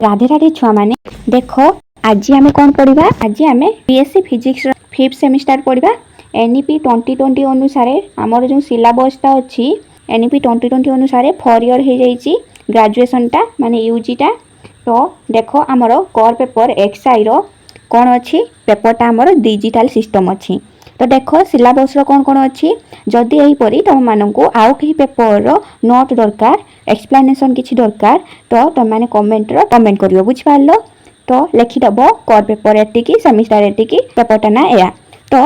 राधे राधे छुआ माने देख आज आम कौन पढ़ा आज आम B.Sc फिजिक्स 5th सेमिस्टर पढ़ा NEP 2020 अनुसार आमर जो सिलेबसटा अच्छी NEP 2020 अनुसार 4 ईयर हो जाइए ग्रेजुएशनटा माने यूजीटा। तो देख आमर कोर पेपर एक्सआई कौन अच्छी पेपरटा आमर डिजिटल सिस्टम अच्छी। तो देख सिलेबस कौन कौन अच्छी जदि यहीपरी तुम मानक आउ कहीं पेपर नोट दरकार एक्सप्लेनेशन किसी दरकार तो तुम मैंने कमेंट कर बुझिपार। तो लिखिदेव कोर पेपर एटिकी सेमिस्टर एटिकी पेपरटा ना या तो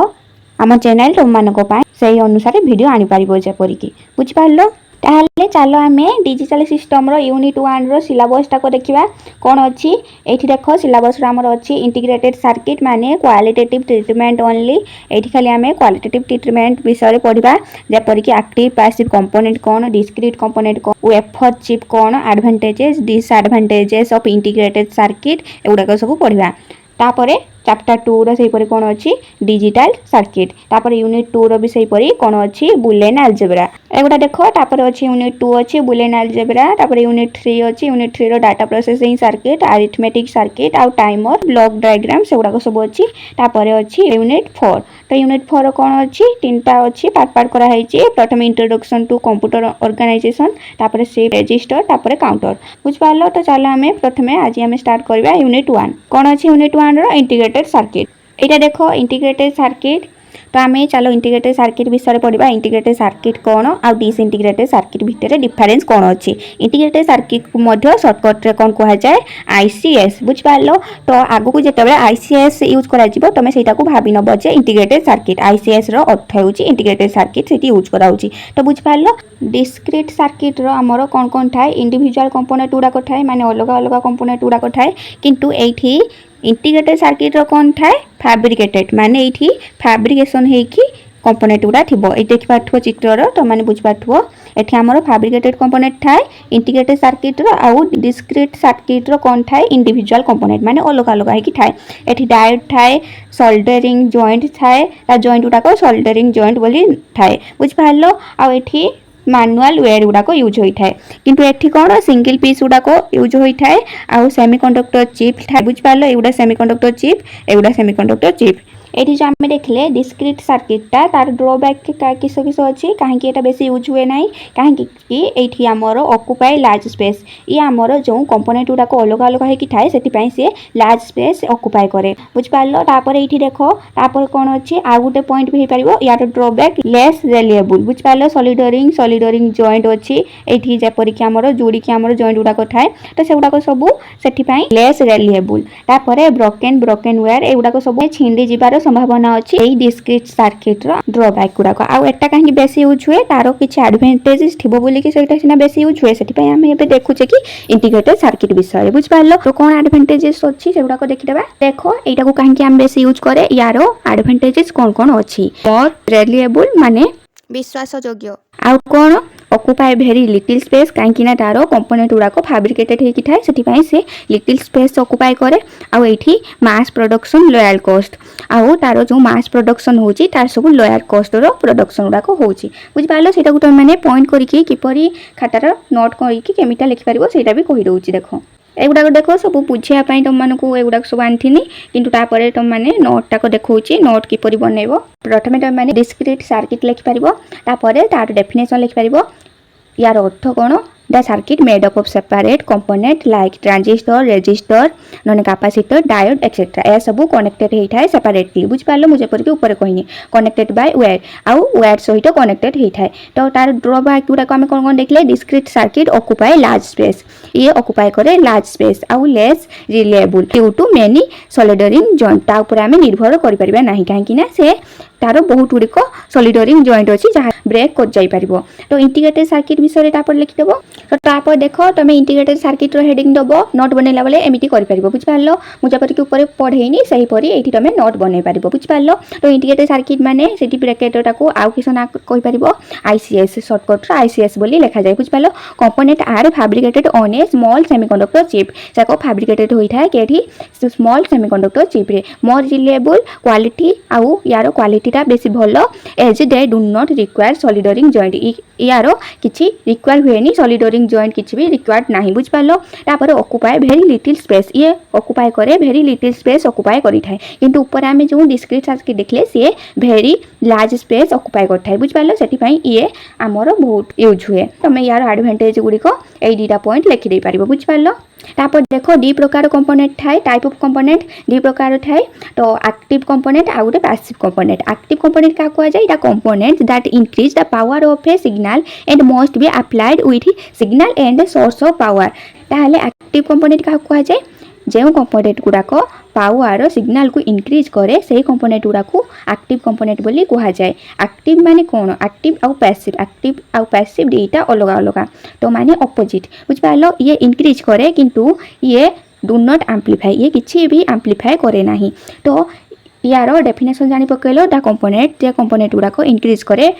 आम चैनल तुम मानक से अनुसार वीडियो आनी पार जपरिकी बुझिपार। ताहले चलो आम डिजिटल सिस्टम Unit-1 रो सिलेबसटा को देखा कौन अच्छी। ये देख सिलेबस आमर अच्छी इंटीग्रेटेड सर्किट माने क्वालिटेटिव ट्रीटमेंट ओनली। ये खाली आम क्वालिटेटिव ट्रीटमेंट विषय पढ़ा जपरिक एक्टिव पैसिव कंपोनेंट कौन डिस्क्रीट कंपोनेंट कौन वेफर चिप कौन advantages disadvantages of integrated circuit एगुड़ाक सब पढ़ा। तापरे चैप्टर 2 रो सेही परी कौन अच्छी डिजिटल सर्किट। तापरे यूनिट 2 रो भी सेही परी कौन अच्छी बुलियन अलजेब्रा एगुड़ा देख। तापरे अच्छी यूनिट 2 अच्छी बुलियन अलजेब्रा। तापरे यूनिट 3 अच्छी यूनिट 3 रो data processing circuit arithmetic circuit आउ टाइमर ब्लॉक डायग्राम सेगुड़ा सब अच्छी। तापरे अच्छी यूनिट 4। तो यूनिट 4 कौन अच्छी तीनटा अच्छी पार्ट करा है। प्रथम इंट्रोडक्शन टू कंप्यूटर ऑर्गेनाइजेशन तापरे शिफ्ट रजिस्टर तापरे काउंटर बुझिपारलो। तो चलो आम प्रथम आज आम स्टार्ट करबा Unit-1 कौन अच्छी Unit-1 रो इंटीग्रेटेड सर्किट। यहाँ देख इंटीग्रेटेड सर्किट तो आम चलो इंटीग्रेटेड सर्किट विषय पढ़ा इंटीग्रेटेड सर्किट कौन आ डिसइंटीग्रेटेड सर्किट भितर डिफरेंस कौन अच्छी। इंटीग्रेटेड सर्किट को सर्टकट कौन कहुए ICS बुझिपार। तो आगक जो ICS यूज कर तुम से भाव नब जे इंटीग्रेटेड सर्किट ICS रो अर्थ हो इंटीग्रेटेड सर्किट से यूज कराऊँगी। तो बुझिपार डिस्क्रीट सर्किट आमर कौन कौन थाए इंडिविजुअल कंपोनेंट गुड़ाक थाए माने अलग अलग कंपोनेंट गुड़ाक थाए किंतु एठी इंटीग्रेटेड सर्किट कौन थाए फैब्रिकेटेड माने ये फैब्रिकेशन होगी कंपोनेंट गुड़ा थी। ये देखिपो चित्र तो मैंने बुझिपार ये आमर फैब्रिकेटेड कंपोनेंट थाए इंटीग्रेटेड सर्किट आउ डिस्क्रीट सर्किट कौन थाए इंडिविजुअल कंपोनेंट माने अलग अलग होगी थाए। ये डायोड थाए सोल्डरिंग जॉइंट थाए जॉइंट गुड़ाक सोल्डरिंग जॉइंट बोली थाए बुझिपार। आउ ये मैनुअल वेयर गुड़ाक यूज होता है किंतु एठी कौन सिंगल पीस गुड़ाक यूज होता है आउ सेमीकंडक्टर चिप बुझिपार। एगुड़ा सेमीकंडक्टर चिप एगुड़ा सेमीकंडक्टर चिप। ये जो आम देखले डिस्क्रीट सर्किटटा तार ड्रॉबैक किस किस अच्छी कहीं बेसी यूज हुए ना कहीं आमर ऑक्युपाई लार्ज स्पेस ये आमर जो कंपोनेंट गुड़ाक अलग अलग होगी थाए से सी लार्ज स्पेस ऑक्युपाई करे बुझिपार। तापर ये देख तापर कौन अच्छी आउ गोटे पॉइंट भी हो यार ड्रॉबैक लेस रिलायबल बुझिपार। सॉलिडरिंग जॉइंट अच्छी ये जपरिक आमर जोड़िकी आमर जॉइंट गुड़ाक थाए तो से गुड़ाक सब से लेस रिलायबल। तापर ब्रोकेन वेयर एगुड़ाक सब छिंडी जीवार संभावना अच्छी यही डिस्क्रीट सर्किट ड्रॉबैक गुड़ाक। आउ एटा कहीं बेसी यूज हुए तार किसी एडवांटेजेस थी बोलिकी सीना बेसी यूज हुए से आम ए देखुचे कि इंटीग्रेटेड सर्किट विषय बुझिपार। तो कौन एडवांटेजेस अच्छी से गुड़ाक देखिदेबा। देख यहाँ कहीं आम बेसी यूज करे यार एडवांटेजेस कौन कौन अच्छी मोर रिलायबल माने विश्वासयोग्य आउ कौन ऑक्युपाई भेरी लिटिल स्पेस कहीं तार कंपोनेंट गुड़ाक फैब्रिकेटेड होगी थाए से लिटिल स्पेस ऑक्युपाई करे आउ ये मास प्रोडक्शन लॉयल कॉस्ट आउ तार जो मास प्रोडक्शन होची तार सब लॉयल कॉस्ट रो प्रोडक्शन गुड़ाक होची बुझिपार। सेटा को मैंने पॉइंट करके किपरि खातार नोट करके केमिटा लिखि पारिबो सेटा भी कहि दउची। देखो एगुड़ाक देख सब बुझापी तुम मानक एगुड़ाक सब आनी किंतु तापर तुम मैंने नोटा देखा नोट किपरि बनइब। प्रथमे तुम मैंने डिस्क्रीट सर्किट लिखिपार तापर तार डेफिनेशन लिखिपार यार अर्थ कौन the circuit made up of separate component like transistor resistor non capacitor diode etcetera यह सब कनेक्टेड होता है सेपरेटली बुझिपार। मुझे पर ऊपर कहनी कनेक्टेड बाय वायर आउ वायर सहित कनेक्टेड होता है। तो तार ड्रॉबैक गुड़ाक आम कौन कौन देखले discrete circuit occupy large space ये ऑक्युपाई करे लार्ज स्पेस आउ less reliable due to many soldering joint आम निर्भर करें ना कहीं से तार बहुत गुड़िक सोल्डरिंग जॉइंट अच्छी जहाँ ब्रेक कर जाई परिबो। तो इंटीग्रेटेड सर्किट विषय देख तो तापर देख तुम इंटीग्रेटेड सर्किट हेडिंग दब नोट बनैला बेले एमती कर बुझिपार। मुझे पर ऊपर पढ़ेनी सहीपरी ये तुम नोट बनई पार बुझिपार। तो इंटीग्रेटेड सर्किट माने से ब्रैकेटा को आउ किस ना कहीपर ICS सर्टकट ICS बोली लिखा जाए बुझिपार। Component are fabricated on a small semiconductor chip से फैब्रिकेटेड होता है कि स्मॉल सेमीकंडक्टर चिप रे मोर रिलायबल क्वालिटी आउ यार क्वालिटी क्वालिटीटा बेसी भल as they do not require soldering joint यार किछि रिक्वायर हुएनी सॉलिडरिंग जॉइंट किछि भी रिक्वायर्ड नाही बुझ पालो तापर ऑक्युपाई वेरी लिटिल स्पेस ये ऑक्युपाई करे वेरी लिटिल स्पेस ऑक्युपाई करि थाए किंतु ऊपर आमे जो डिस्क्रीट सर्किट देखले से वेरी लार्ज स्पेस ऑक्युपाई करथाय बुझ पालो सेति पई ये हमर बहुत यूज हुए तमे यार एडवांटेज गुडी को ए दीटा पॉइंट लिखि दे पारिबो बुझ पालो तापर देखो दी प्रकार कंपोनेंट थाए टाइप ऑफ कंपोनेंट दी प्रकार थाए तो एक्टिव कंपोनेंट आ गुटे पैसिव कंपोनेंट एक्टिव कंपोनेंट का कुआ जाय इटा component that increase the power of A signal and must be applied with signal and source of power ताहले एक्टिव कंपोनेंट का कुआ जाय जो कंपोनेंट गुड़ाक पावर सिग्नल को इंक्रीज करे से कंपोनेंट गुड़ाक एक्टिव कंपोनेंट बोली कहा जाए एक्टिव माने कौन एक्टिव आउ पैसिव दुईटा अलग अलग तो माने ऑपोजिट बुझ पालो ये इंक्रीज करे किंतु ये डू नॉट एम्प्लीफाई ये किसी भी एम्प्लीफाई करे नहीं तो यार डेफिनेशन जानी पकेलो द कंपोनेंट गुड़ाक इंक्रीज करे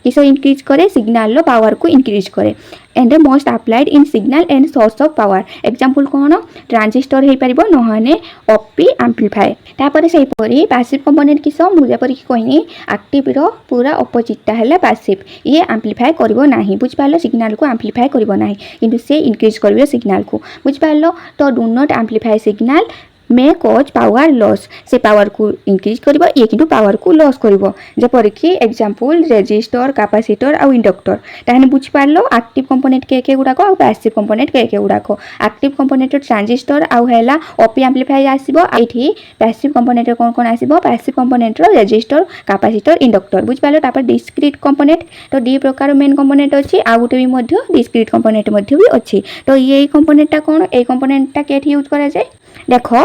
किस इंक्रीज करे सिग्नल लो पावर को इंक्रीज करे and most applied in signal and source of power example कौन ट्रांजिस्टर हे परिबो नहने ऑपी एम्प्लीफाई तापर से परी पैसिव कंपोनेंट किस मुझे परी कहनी एक्टिव रो पूरा ऑपोजिट है पैसिव ये एम्प्लीफाई करिवो नाही बुझ पालो सिग्नल को एम्प्लीफाई करिवो नाही किंतु से इंक्रीज करिवो सिग्नल को बुझ पालो तो do not amplify signal may cause power loss से पावर को इंक्रीज करिवो ये किंतु पावर को लॉस करिवो जेपर कि एग्जांपल रेजिस्टर कैपेसिटर आ इंडक्टर ताहने बुझ पारलो एक्टिव कंपोनेंट के गुडाको आ पैसिव कंपोनेंट के गुडाको एक्टिव कंपोनेंट ट्रांजिस्टर आ हैला ओपी एम्प्लीफायर आसीबो एठी पैसिव कंपोनेंट कोन आसीबो पैसिव कंपोनेंट रो रेजिस्टर कैपेसिटर इंडक्टर बुझ पारलो तापर डिस्क्रीट कंपोनेंट तो डी प्रकार मेन कंपोनेंट अछि आ गुटे भी मध्य डिस्क्रीट कंपोनेंट मध्य भी अछि तो ये कंपोनेंटटा कोन ए कंपोनेंटटा केठी यूज करा जाय देखो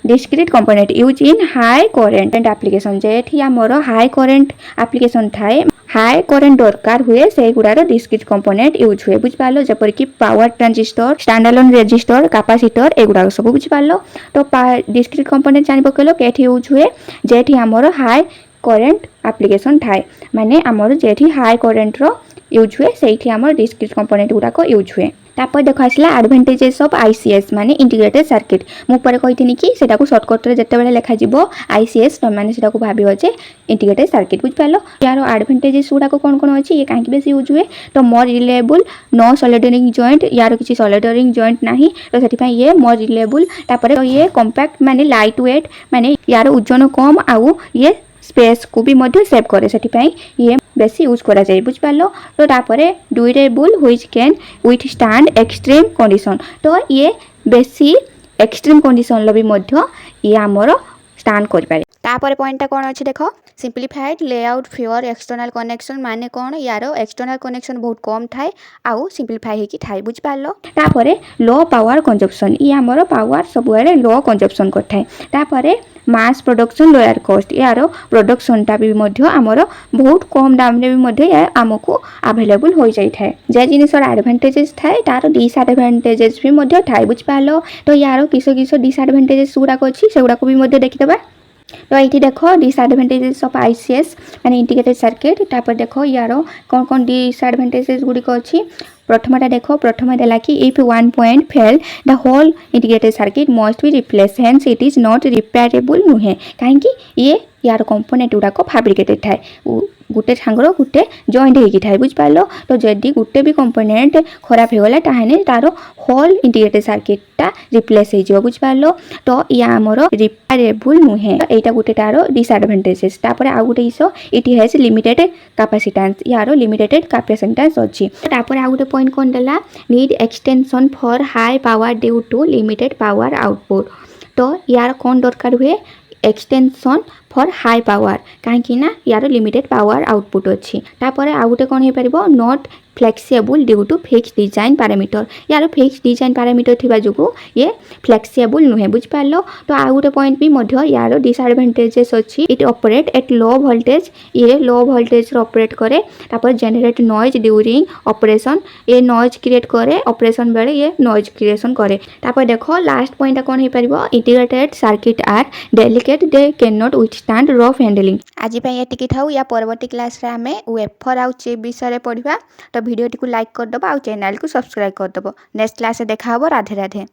discrete component use in high current application जेठी आमर हाई करेंट एप्लिकेशन थाए हाई करेंट दरकार हुए से गुड़ार डिस्क्रीट कंपोनेंट यूज हुए बुझ पालो जपर कि power transistor standalone resistor capacitor एगुड़ा सब बुझ पालो तो डिस्क्रीट कंपोनेंट जानि पकेलो केठी यूज हुए जेठी आमर हाई करेंट एप्लिकेशन थाए माने आमर जेठी हाई करेंट रो यूज हुए सेठी आमर डिस्क्रीट कंपोनेंट गुड़ाक यूज हुए तापर देख आसला एडवांटेजेस ऑफ आईसीएस माने इंटीग्रेटेड सर्किट मु पर कहिथिनी कि सेटा को शॉर्टकट रे जत्ते बेले लेखा जिवो आईसीएस तो माने सेटा को भाबियो जे इंटीग्रेटेड सर्किट बुझ पालो यार एडवांटेजेस गुडा को कोन अछि ये काहे बेसी यूज हुए तो मोर रिलायबल नो सॉलिडरिंग जॉइंट यार किछि सॉलिडरिंग जॉइंट नाही तो सेति पई ये मोर रिलायबल तापर ये कॉम्पैक्ट माने लाइट वेट माने यार ओजन कम आउ ये स्पेस को भी मध्य सेव करे सेति पई ये बेसी यूज करा जाय बुझ पालो तो तापरे durable which can with stand extreme condition तो ये बेसी एक्सट्रीम कंडीशन लो भी मध्य ये हमरो स्टैंड करि पारे तापर पॉइंटटा कोन अछि देखो सिंपलीफाइड लेआउट फ्योर एक्सटर्नल कनेक्शन माने कोन यारो एक्सटर्नल कनेक्शन बहुत कम थाए आउ सिंपलीफाई हेकी थाए बुझ पालो तापरे लो पावर कंजप्शन ये हमरो पावर सबुरे लो कंजप्शन करथाय तापरे मास प्रोडक्शन लोअर कॉस्ट यारो प्रोडक्शन टा भी मध्य हमरो बहुत कम दाम रे भी मध्य या हमको अवेलेबल हो जाय थाए जे जिनिसर एडवांटेजेस थाए तारो डिसएडवांटेजेस भी मध्य थाए बुझ पालो तो यारो किसो किसो डिसएडवांटेजेस गुडा को अछि सेगुडा को भी मध्य देखितबा तो ये देखो डिसएडवांटेजेस ऑफ आईसीएस माने इंटीग्रेटेड सर्किट तापर देखो यारो कौन कौन डिसएडवांटेजेस गुडी को अछि प्रथमटा देखो प्रथम देला कि if one point fail the whole integrated circuit must be replace hence it is not repairable नुहे काहे कि ये यार कंपोनेंट गुडा को फैब्रिकेटेड थाए गुटे सांगर गुटे जॉइंट हेकी थाए बुझ पालो तो जदी गुटे भी कंपोनेंट खराब हो गला ताहाने तारो होल इंटीग्रेटेड सर्किट टा रिप्लेस हे जो बुझ पालो तो या हमरो रिपेयरेबल नुहे एटा गुटे तारो डिसएडवांटेजेस तापर आ गुटे इस इट हैज लिमिटेड कैपेसिटेंस यारो लिमिटेड कैपेसिटेंस अछि तापर आ गुटे पॉइंट कोन देला need extension for high power due to limited power output तो यार कोन दरकार हुए एक्सटेंशन फॉर हाई पावर कहीं ना यार लिमिटेड पावर आउटपुट अच्छी तापर आ गुटे कोन हे परिबो not flexible due to fix design parameter यार फिक्स डिजाइन पैरामीटर थिबा जुगु ये फ्लेक्सिबल नुहे बुझ पालो तो आ गुटे पॉइंट भी मध्य यार डिसएडवांटेजेस अछि it operate at low voltage ये लो वोल्टेज रे ऑपरेट करे तापर जनरेट नॉइज ड्यूरिंग ऑपरेशन ये नॉइज क्रिएट करे ऑपरेशन बेले ये नॉइज क्रिएशन करे तापर देखो लास्ट पॉइंट कोन हे परिबो integrated circuit are delicate they can not withstand rough handling आज पई एटिकी थाउ या परवर्ती क्लास रे हमें वेफर आउ चिप विषय पढ़िबा तो वीडियो को लाइक कर दबो आ चैनल को सब्सक्राइब कर दबो नेक्स्ट क्लास से देखा हबो राधे राधे।